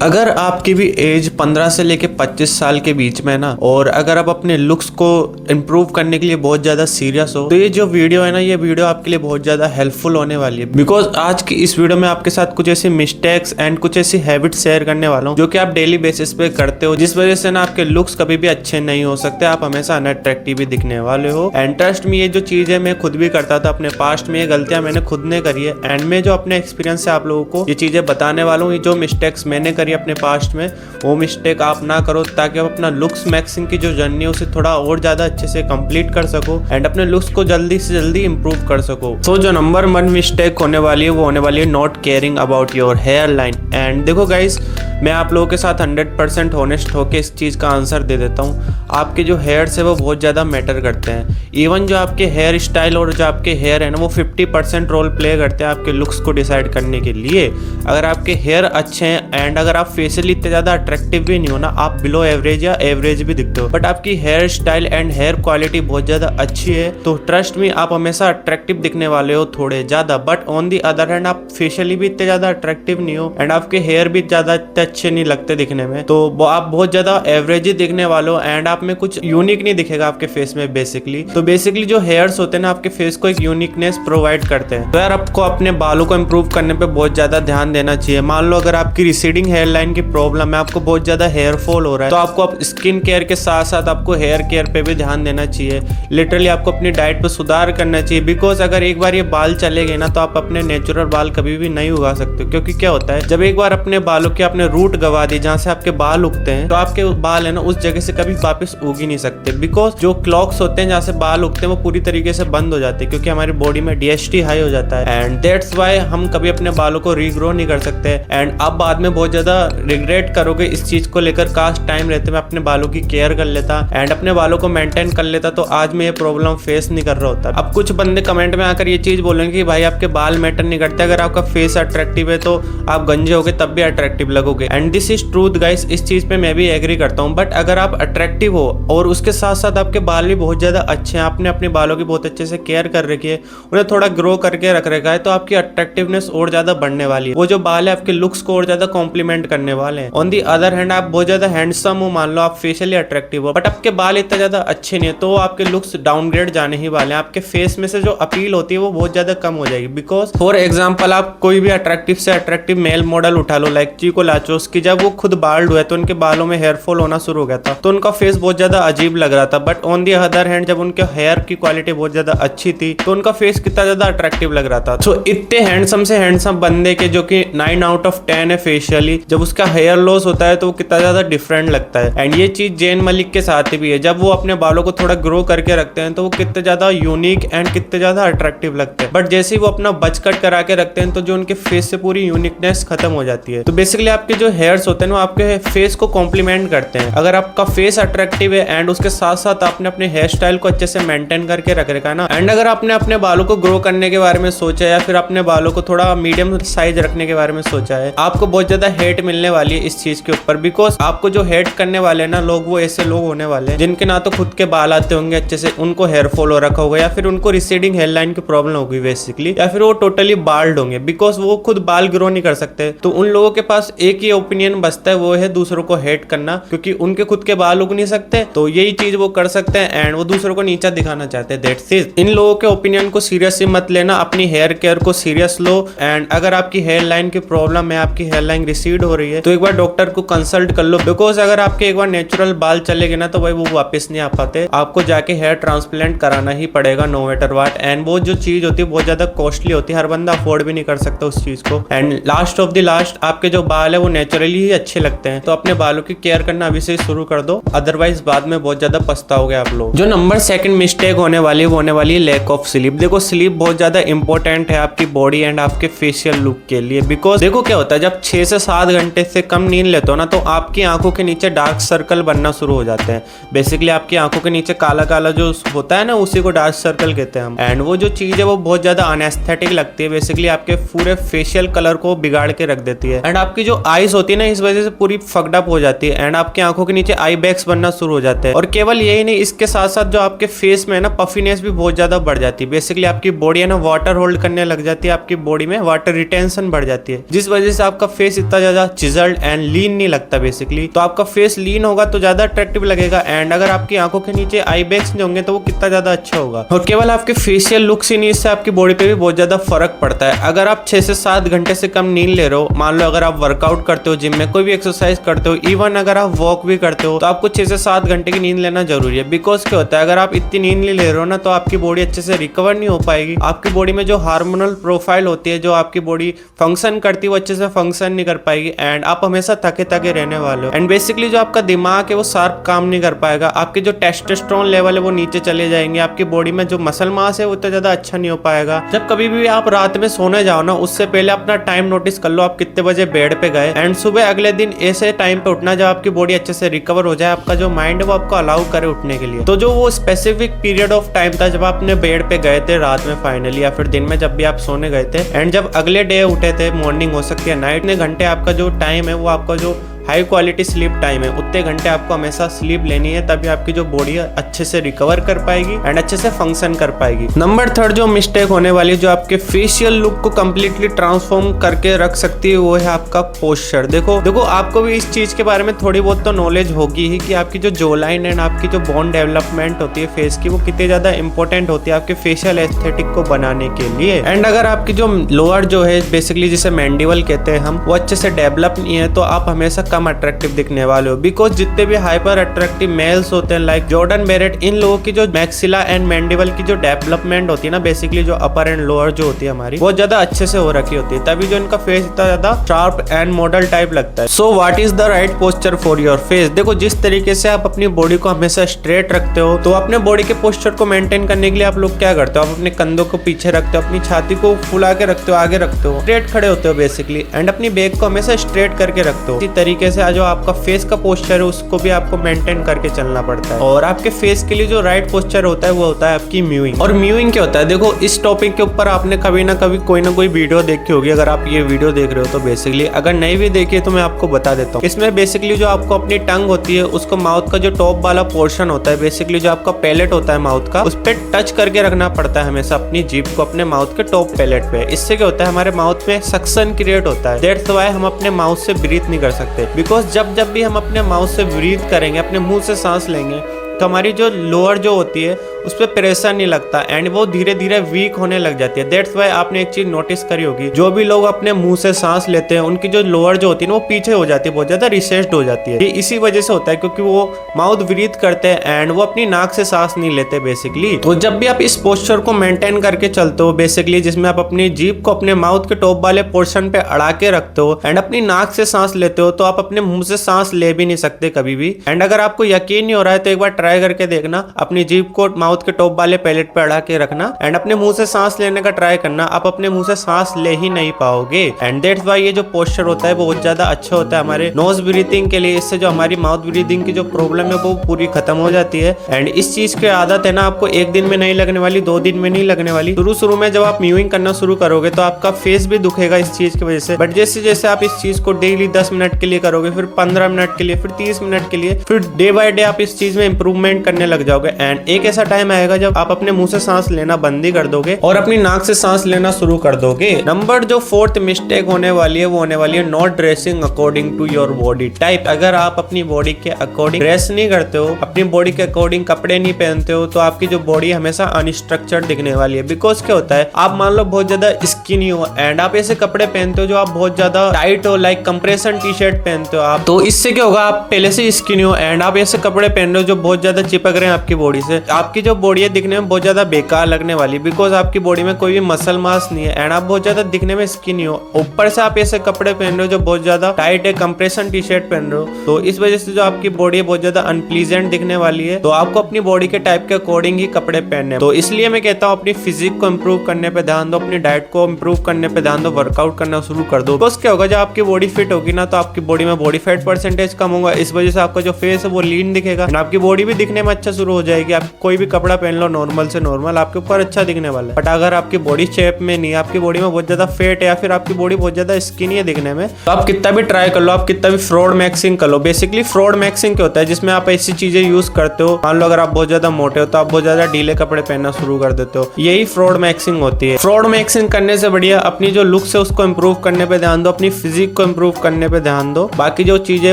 अगर आपकी भी एज 15 से लेके 25 साल के बीच में ना, और अगर आप अपने लुक्स को इम्प्रूव करने के लिए बहुत ज्यादा सीरियस हो, तो ये जो वीडियो है ना, ये वीडियो आपके लिए बहुत ज्यादा हेल्पफुल होने वाली है। बिकॉज आज की इस वीडियो में आपके साथ कुछ ऐसी मिस्टेक्स एंड कुछ ऐसी हैबिट्स शेयर करने वाला हूँ जो कि आप डेली बेसिस पे करते हो, जिस वजह से ना आपके लुक्स कभी भी अच्छे नहीं हो सकते, आप हमेशा अनअट्रैक्टिव ही दिखने वाले हो। एंड ट्रस्ट में, ये जो चीज है मैं खुद भी करता था अपने पास्ट में, ये गलतियां मैंने खुद ने करी है। एंड मैं जो अपने एक्सपीरियंस से आप लोगों को ये चीजें बताने वाला हूँ, ये जो मिस्टेक्स मैंने करी अपने पास्ट में, वो मिस्टेक आप ना करो, ताकि आप अपना लुक्स मैक्सिंग की जो जर्नी है उसे थोड़ा और ज्यादा अच्छे से कंप्लीट कर सको एंड अपने लुक्स को जल्दी से जल्दी इंप्रूव कर सको। सो जो नंबर 1 मिस्टेक होने वाली है वो होने वाली है not caring about your hair line. And देखो गाइस, मैं आप लोगों के साथ 100% ऑनेस्ट होकर इस चीज़ का आंसर दे देता हूँ। आपके जो हेयर्स है वो बहुत ज़्यादा मैटर करते हैं। इवन जो आपके हेयर स्टाइल और जो आपके हेयर है ना, वो 50% रोल प्ले करते हैं आपके लुक्स को डिसाइड करने के लिए। अगर आपके हेयर अच्छे हैं एंड अगर आप फेशियली इतने ज़्यादा अट्रैक्टिव भी नहीं हो ना, आप बिलो एवरेज या एवरेज भी दिखते हो, बट आपकी hair style and hair quality बहुत ज़्यादा अच्छी है, तो ट्रस्ट में आप हमेशा अट्रैक्टिव दिखने वाले हो थोड़े ज़्यादा। But on the other hand आप फेशियली भी इतने ज़्यादा अट्रैक्टिव नहीं हो एंड आपके हेयर भी ज़्यादा अच्छे नहीं लगते दिखने में, तो आप बहुत ज्यादा एवरेज ही दिखने वाले हो एंड आप में कुछ यूनिक नहीं दिखेगा आपके फेस में बेसिकली। तो बेसिकली जो हेयर्स होते हैं ना, आपके फेस को एक यूनिकनेस प्रोवाइड करते हैं। तो यार आपको अपने बालों को इंप्रूव करने पे बहुत ज्यादा ध्यान देना चाहिए। मान लो अगर आपकी रिसीडिंग हेयर लाइन की प्रॉब्लम है, आपको बहुत ज्यादा हेयर फॉल हो रहा है, तो आपको आप स्किन केयर के साथ साथ आपको हेयर केयर पे भी ध्यान देना चाहिए। लिटरली आपको अपनी डाइट पे सुधार करना चाहिए। बिकॉज अगर एक बार ये बाल चले गए ना, तो आप अपने नेचुरल बाल कभी भी नहीं उगा सकते। क्योंकि क्या होता है, जब एक बार अपने बालों के आपने रूट गवा दी जहाँ से आपके बाल उगते हैं, तो आपके बाल है ना उस जगह से कभी वापस उग ही नहीं सकते। बिकॉज जो क्लॉक्स होते हैं जहाँ से बाल उगते हैं वो पूरी तरीके से बंद हो जाते हैं, क्योंकि हमारी बॉडी में DHT हाई हो जाता है एंड दैट्स व्हाई हम कभी अपने बालों को रीग्रो नहीं कर सकते। एंड आप बाद में बहुत ज्यादा रिग्रेट करोगे इस चीज को लेकर, काश टाइम रहते मैं अपने बालों की केयर कर लेता एंड अपने बालों को मेंटेन कर लेता, तो आज मैं ये प्रॉब्लम फेस नहीं कर रहा होता। अब कुछ बंदे कमेंट में आकर ये चीज बोलेंगे कि भाई आपके बाल मैटर नहीं करते, अगर आपका फेस अट्रैक्टिव है तो आप गंजे होगे तब भी अट्रैक्टिव लगोगे। And this is truth guys, इस चीज पे मैं भी एग्री करता हूँ। बट अगर आप अट्रैक्टिव हो और उसके साथ साथ आपके बाल भी बहुत ज्यादा अच्छे हैं, आपने अपने बालों की बहुत अच्छे से केयर कर रखी है, उन्हें थोड़ा ग्रो करके रख रखा है, तो आपकी अट्रैक्टिवनेस और ज्यादा बढ़ने वाली है। वो जो बाल है आपके लुक्स को और ज्यादा कॉम्प्लीमेंट करने वाले हैं। ऑन दी अदर हैंड आप बहुत ज्यादा हैंडसम हो, मान लो आप फेशियली अट्रैक्टिव हो, बट आपके बाल इतना ज्यादा अच्छे नहीं है, तो आपके लुक्स डाउनग्रेड जाने ही वाले हैं। आपके फेस में से जो अपील होती है वो बहुत ज्यादा कम हो जाएगी। बिकॉज फॉर एग्जाम्पल, आप कोई भी अट्रैक्टिव से अट्रैक्टिव मेल मॉडल उठा लो, लाइक चीको लाचोस की, जब वो खुद बाल्ड हुए तो उनके बालों में हेयर फॉल होना शुरू हो गया था, तो उनका फेस बहुत ज्यादा अजीब लग रहा था। But on the other hand जब उनके हेयर की क्वालिटी बहुत ज्यादा अच्छी थी, तो उनका फेस कितना ज्यादा अट्रैक्टिव लग रहा था। तो इतने हैंडसम से हैंडसम बंदे के जो कि 9 आउट ऑफ 10 है फेशियली, जब उसका हेयर लॉस होता है तो वो कितना ज्यादा डिफरेंट लगता है। एंड ये चीज जैन मलिक के साथ भी है, जब वो अपने बालों को थोड़ा ग्रो करके रखते हैं तो वो कितने ज्यादा यूनिक एंड कितने ज्यादा अट्रैक्टिव लगते हैं। बट जैसे ही वो अपना बच कट करा के रखते हैं, तो जो उनके फेस से पूरी यूनिकनेस खत्म हो जाती है। तो बेसिकली आपके जो हेयर्स होते हैं वो आपके फेस को कॉम्प्लीमेंट करते हैं। अगर आपका फेस अट्रैक्टिव है एंड उसके साथ साथ आपने अपने हेयर स्टाइल को अच्छे से मेंटेन करके रख रखा है ना, एंड अगर आपने अपने बालों को ग्रो करने के बारे में सोचा है या फिर अपने बालों को थोड़ा मीडियम साइज रखने के बारे में सोचा है, आपको बहुत ज्यादा हेट मिलने वाली है इस चीज के ऊपर। बिकॉज आपको जो हेट करने वाले हैं ना लोग, वो ऐसे लोग होने वाले हैं जिनके ना तो खुद के बाल आते होंगे अच्छे से, उनको हेयर फॉल हो रखा होगा, या फिर उनको रिसीडिंग हेयर लाइन की प्रॉब्लम होगी बेसिकली, या फिर वो टोटली बाल्ड होंगे। बिकॉज वो खुद बाल ग्रो नहीं कर सकते, तो उन लोगों के पास एक ही ओपिनियन बचता है, वो है दूसरों को हेट करना, क्योंकि उनके खुद के बाल उग नहीं सकते, तो यही चीज वो कर सकते हैं एंड वो दूसरों को नीचा दिखाना चाहते हैं। That's it. इन लोगों के ओपिनियन को सीरियसली मत लेना, अपनी हेयर केयर को सीरियस लो। एंड अगर आपकी हेयर लाइन की प्रॉब्लम है, आपकी हेयर लाइन रिसीड हो रही है, तो एक बार डॉक्टर को कंसल्ट कर लो। बिकॉज अगर आपके एक बार नेचुरल बाल चले गए ना, तो भाई वो वापस नहीं आ पाते, आपको जाके हेयर ट्रांसप्लांट कराना ही पड़ेगा नो मैटर व्हाट। एंड वो जो चीज होती है बहुत ज्यादा कॉस्टली होती है, हर बंदा अफोर्ड भी नहीं कर सकता उस चीज को। And last of the last, आपके जो बाल है वो नेचुरली ही अच्छे लगते हैं, तो अपने बालों की केयर करना अभी से शुरू कर दो, अदरवाइज बाद में बहुत ज्यादा पछताओगे आप लोग। जो नंबर 2 मिस्टेक होने वाली है वो होने वाली है लैक ऑफ स्लीप। देखो स्लीप बहुत ज्यादा इंपॉर्टेंट है आपकी बॉडी एंड आपके फेशियल लुक के लिए। बिकॉज देखो क्या होता है, जब 6 से 7 घंटे से कम नींद लेते हो ना, तो आपकी आंखों के नीचे डार्क सर्कल बनना शुरू हो जाते हैं। बेसिकली आपकी आंखों के नीचे काला काला जो होता है ना, उसी को डार्क सर्कल कहते हैं हम। एंड वो जो चीज है वो बहुत ज्यादा अनएस्थेटिक लगती है, बेसिकली आपके पूरे फेशियल कलर को बिगाड़ के रख देती है। एंड आपकी जो आईज होती है ना, इस वजह से पूरी फक्ड अप हो जाती है एंड आपकी आंखों के नीचे आई बैग्स बनना शुरू हो जाते हैं। और केवल यही नहीं, इसके साथ साथ जो आपके फेस में है ना, पफीनेस भी बहुत ज्यादा बढ़ जाती है। बेसिकली आपकी बॉडी है ना वाटर होल्ड करने लग जाती है, आपकी बॉडी में वाटर रिटेंशन बढ़ जाती है, जिस वजह से आपका फेस इतना ज्यादा चिजल्ड एंड लीन नहीं लगता बेसिकली। तो आपका फेस लीन होगा तो ज्यादा अट्रैक्टिव लगेगा, एंड अगर आपकी आंखों के नीचे आई बैग्स नहीं होंगे तो वो कितना ज्यादा अच्छा होगा। और केवल आपके फेशियल लुक्स ही नहीं, इससे आपकी बॉडी पे भी बहुत ज्यादा फर्क पड़ता है। अगर आप 6 से 7 घंटे से कम नींद ले रहे हो, मान लो अगर आप वर्कआउट करते हो, जिम में कोई भी एक्सरसाइज करते हो, इवन अगर आप वॉक भी करते हो, तो आपको 6 से 7 घंटे की नींद लेना जरूरी है। बिकॉज क्या होता है, अगर आप इतनी नींद नहीं ले रहे हो ना, तो आपकी बॉडी अच्छे से रिकवर नहीं हो पाएगी। आपकी बॉडी में जो हार्मोनल प्रोफाइल होती है, जो आपकी बॉडी फंक्शन करती है, वो अच्छे से फंक्शन नहीं कर पाएगी, एंड आप हमेशा थके थके रहने वाले हो। एंड बेसिकली जो आपका दिमाग है वो शार्प काम नहीं कर पाएगा। आपके जो टेस्टोस्टेरोन लेवल है वो नीचे चले जाएंगे। आपकी बॉडी में जो मसल मास है वो इतना ज्यादा अच्छा नहीं हो पाएगा। जब कभी भी आप रात में सोने जाओ ना, उससे पहले अपना टाइम नोटिस कर लो, आप कितने बजे बेड पे गए, एंड सुबह अगले दिन ऐसे टाइम पे उठना जब आपकी बॉडी अच्छे से रिकवर हो जाए, आपका जो माइंड है वो आपको अलाउ करे उठने के लिए। तो जो वो स्पेसिफिक पीरियड ऑफ टाइम था जब आपने बेड पे गए थे रात में फाइनली, या फिर दिन में जब भी आप सोने गए थे, एंड जब अगले डे उठे थे, मॉर्निंग हो सकती है नाइट, ने घंटे आपका जो टाइम है वो आपका जो हाई क्वालिटी स्लीप टाइम है, उतने घंटे आपको हमेशा स्लीप लेनी है, तभी आपकी जो बॉडी है अच्छे से रिकवर कर पाएगी एंड अच्छे से फंक्शन कर पाएगी। नंबर 3 जो मिस्टेक होने वाली है, जो आपके फेशियल लुक को कंप्लीटली ट्रांसफॉर्म करके रख सकती है, वो है आपका पोस्चर। देखो आपको भी इस चीज के बारे में थोड़ी बहुत तो नॉलेज होगी ही कि आपकी जो जो लाइन एंड आपकी जो बोन डेवलपमेंट होती है फेस की, वो कितनी ज्यादा इंपॉर्टेंट होती है आपके फेशियल एस्थेटिक को बनाने के लिए। एंड अगर आपकी जो लोअर जो है बेसिकली जिसे मैंडिबल कहते हैं हम, वो अच्छे से डेवलप नहीं है, तो आप हमेशा कम अट्रैक्टिव दिखने वाले हो। बिकॉज जितने भी हाइपर अट्रैक्टिव मेल्स होते हैं लाइक जॉर्डन बेरेट, इन लोगों की जो मैक्सिला एंड मैंडिबल की जो डेवलपमेंट होती है ना, बेसिकली जो अपर एंड लोअर जो होती है हमारी, बहुत ज्यादा अच्छे से हो रखी होती है, तभी जो इनका फेस इतना ज्यादा शार्प एंड मॉडल टाइप लगता है। So what is the right posture for your face? देखो जिस तरीके से आप अपनी बॉडी को हमेशा स्ट्रेट रखते हो, तो अपने बॉडी के पोस्चर को मेंटेन करने के लिए आप लोग क्या करते हो, आप अपने कंधों को पीछे रखते हो, अपनी छाती को फुला के रखते हो, आगे रखते हो, स्ट्रेट खड़े होते हो बेसिकली, एंड अपनी बैक को हमेशा स्ट्रेट करके रखते हो। इसी तरीके से जो आपका फेस का पोस्चर है उसको भी आपको मेंटेन करके चलना पड़ता है। और आपके फेस के लिए जो राइट पोस्चर होता है वो होता है आपकी म्यूइंग। और म्यूइंग क्या होता है? देखो इस टॉपिक के ऊपर आपने कभी ना कभी कोई ना कोई वीडियो देखी होगी, अगर आप ये वीडियो देख रहे हो तो बेसिकली, अगर नहीं भी देखी तो मैं आपको बता देता हूँ। इसमें बेसिकली जो आपको अपनी टंग होती है उसको माउथ का जो टॉप वाला पोर्शन होता है, बेसिकली जो आपका पैलेट होता है माउथ का, उस पर टच करके रखना पड़ता है हमेशा अपनी जीभ को अपने माउथ के टॉप पैलेट पे। इससे क्या होता है, हमारे माउथ में सक्शन क्रिएट होता है। दैट्स व्हाई हम अपने माउथ से ब्रीथ नहीं कर सकते, बिकॉज जब भी हम अपने माउथ से ब्रीथ करेंगे, अपने मुंह से सांस लेंगे, तो हमारी जो लोअर जो होती है उस पर प्रेशर नहीं लगता एंड वो धीरे धीरे वीक होने लग जाती है। दैट्स व्हाई आपने एक चीज नोटिस करी होगी, जो भी लोग अपने मुंह से सांस लेते हैं उनकी जो लोअर जो होती है ना वो पीछे हो जाती है, बहुत ज्यादा रिसेस्ड हो जाती है। ये इसी वजह से होता है क्योंकि वो माउथ ब्रीथ करते हैं एंड वो अपनी नाक से सांस नहीं लेते बेसिकली। तो जब भी आप इस पोस्चर को मेंटेन करके चलते हो बेसिकली, जिसमें आप अपनी जीभ को अपने माउथ के टॉप वाले पोर्शन पे अड़ा के रखते हो एंड अपनी नाक से सांस लेते हो, तो आप अपने मुंह से सांस ले भी नहीं सकते कभी भी। एंड अगर आपको यकीन नहीं हो रहा है तो एक बार ट्राई करके देखना, अपनी जीभ को माउथ के टॉप वाले पैलेट पे अड़ा के रखना एंड अपने मुंह से सांस लेने का ट्राई करना, आप अपने मुंह से सांस ले ही नहीं पाओगे। एंड दैट्स व्हाई ये जो पोस्चर होता है वो बहुत ज्यादा अच्छा होता है हमारे नोज ब्रीथिंग के लिए। इससे जो हमारी माउथ ब्रीथिंग की जो प्रॉब्लम है वो पूरी खत्म हो जाती है। एंड इस चीज की आदत है ना, आपको एक दिन में नहीं लगने वाली, 2 दिन में नहीं लगने वाली। शुरू में जब आप म्यूइंग करना शुरू करोगे तो आपका फेस भी दुखेगा इस चीज की वजह से, बट जैसे जैसे आप इस चीज को डेली 10 मिनट के लिए करोगे, फिर 15 मिनट के लिए, फिर 30 मिनट के लिए, फिर डे बाय डे आप इस चीज में इंप्रूवमेंट करने लग जाओगे। एंड एक ऐसा टाइम आएगा जब आप अपने मुंह से सांस लेना बंद ही कर दोगे और अपनी नाक से सांस लेना शुरू कर दोगे। नंबर जो 4th मिस्टेक होने वाली है वो होने वाली है not dressing according to your body type. अगर आप अपनी बॉडी के अकॉर्डिंग ड्रेस नहीं करते हो, अपनी बॉडी के अकॉर्डिंग कपड़े नहीं पहनते हो, तो आपकी जो बॉडी हमेशा अनस्ट्रक्चर्ड दिखने वाली है। बिकॉज क्या होता है, आप मान लो बहुत ज्यादा स्किनी हो एंड आप ऐसे कपड़े पहनते हो जो आप बहुत ज्यादा टाइट हो, लाइक कंप्रेशन टी शर्ट पहनते हो आप, तो इससे क्या होगा, आप पहले से स्किनी हो एंड आप ऐसे कपड़े पहन रहे हो जो बहुत ज्यादा चिपक रहे हैं आपकी बॉडी से, आपकी जो बॉडी है दिखने में बहुत ज्यादा बेकार लगने वाली, बिकॉज आपकी बॉडी में कोई भी मसल मास नहीं है एंड आप बहुत ज्यादा दिखने में स्किनी हो। ऊपर से आप ऐसे कपड़े पहन रहे हो जो बहुत ज्यादा टाइट है, कंप्रेशन टी शर्ट पहन रहे हो, तो इस वजह से जो आपकी बॉडी है बहुत ज्यादा अनप्लीजेंट दिखने वाली है। तो आपको अपनी बॉडी के टाइप के अकॉर्डिंग ही कपड़े पहनने। तो इसलिए मैं कहता हूँ अपनी फिजिक को इम्प्रूव करने पे ध्यान दो, अपनी डाइट को इम्प्रूव करने पे ध्यान दो, वर्कआउट करना शुरू कर दो। बस क्या होगा, जब आपकी बॉडी फिट होगी ना, तो आपकी बॉडी में बॉडी फैट परसेंटेज कम होगा, इस वजह से आपका जो फेस है वो लीन दिखेगा, आपकी बॉडी भी दिखने में अच्छा शुरू हो जाएगी। आप कोई भी कपड़ा पहन लो नॉर्मल से नॉर्मल, आपके ऊपर अच्छा दिखने वाला है। बट अगर आपकी बॉडी शेप में नहीं, आपकी बॉडी में बहुत ज्यादा फेट है या फिर आपकी बॉडी बहुत ज्यादा स्किनी है दिखने में, तो आप कितना भी ट्राई कर लो, आप कितना भी फ्रॉड मैक्सिंग कर लो। बेसिकली फ्रॉड मैक्सिंग क्या होता है, जिसमें आप ऐसी चीजें यूज करते हो, मान लो अगर आप बहुत ज्यादा मोटे हो तो आप बहुत ज्यादा ढीले कपड़े पहनना शुरू कर देते हो, यही फ्रॉड मैक्सिंग होती है। फ्रॉड मैक्सिंग करने से बढ़िया अपनी जो लुक्स है उसको इंप्रूव करने पे ध्यान दो, अपनी फिजिक को इंप्रूव करने पे ध्यान दो, बाकी जो चीजें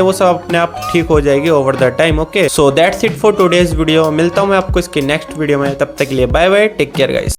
वो सब अपने आप ठीक हो जाएगी over the time. Okay, so that's it for today's video. मिलता हूँ मैं आपको इसकी नेक्स्ट वीडियो में, तब तक के लिए bye bye, take care guys.